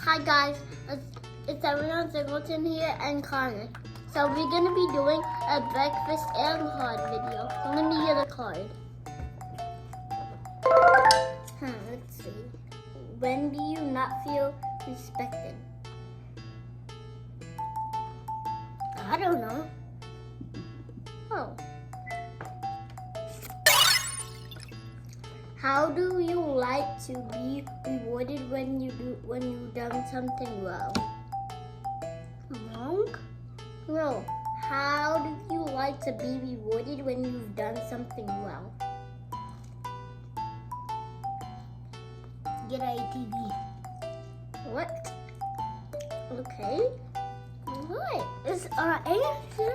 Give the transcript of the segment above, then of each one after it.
Hi guys, it's John Singleton here and Connor. So we're gonna be doing a breakfast and card video. So let me get a card. Let's see. When do you not feel respected? I don't know. Oh. How do you like to be rewarded when you've done something well? Wrong? No. How do you like to be rewarded when you've done something well? Get an ATV. What? Okay. What is our answer?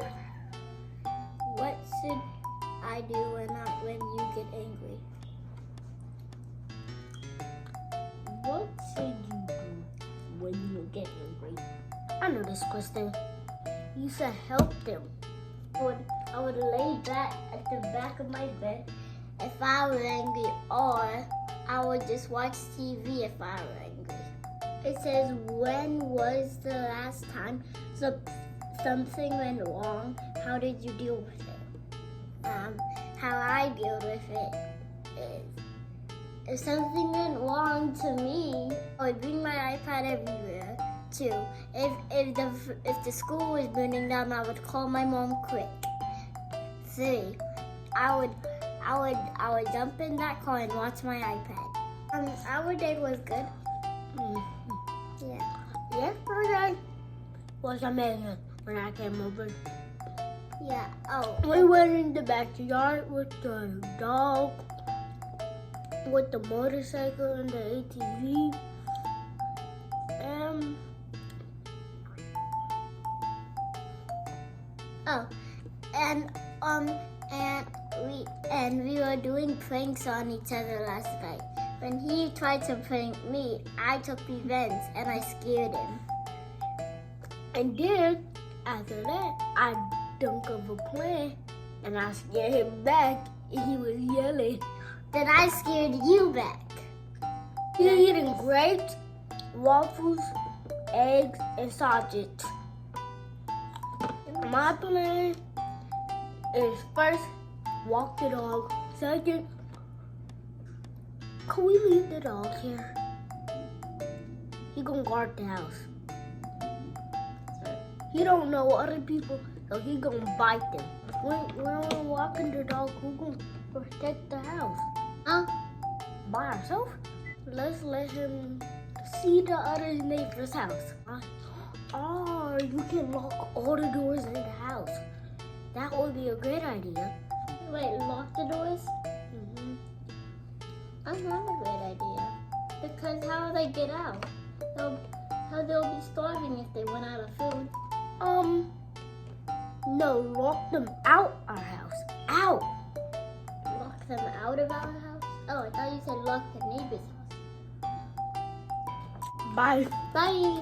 What should I do when you get angry? What should you do when you get angry? I know this question. You should help them. I would lay back at the back of my bed if I were angry, or I would just watch TV if I were angry. It says, when was the last time something went wrong? How did you deal with it? How I deal with it is, if something went wrong to me, I would bring my iPad everywhere too. If the school was burning down, I would call my mom quick. 3, I would jump in that car and watch my iPad. Our day was good. Yeah. Yesterday was amazing when I came over. Yeah. Oh. We went in the backyard with the dog, with the motorcycle and the ATV, and we were doing pranks on each other last night. When he tried to prank me, I took revenge and I scared him. and then after that, I dunk of a plan and I scared him back and he was yelling. Then I scared you back. He was eating grapes, waffles, eggs, and sausage. My plan is first, walk the dog. Second, can we leave the dog here? He gonna guard the house. He don't know other people, so he gonna bite them. When walking the dog, who gonna protect the house? By ourselves? Let's let him see the other neighbor's house. Or you can lock all the doors in the house. That would be a great idea. Wait, lock the doors? That's not a great idea. Because how will they get out? They'll be starving if they run out of food. No, lock them out our house. Out! Lock them out of our house? Oh, I thought you said lock the neighbor's house. Bye. Bye.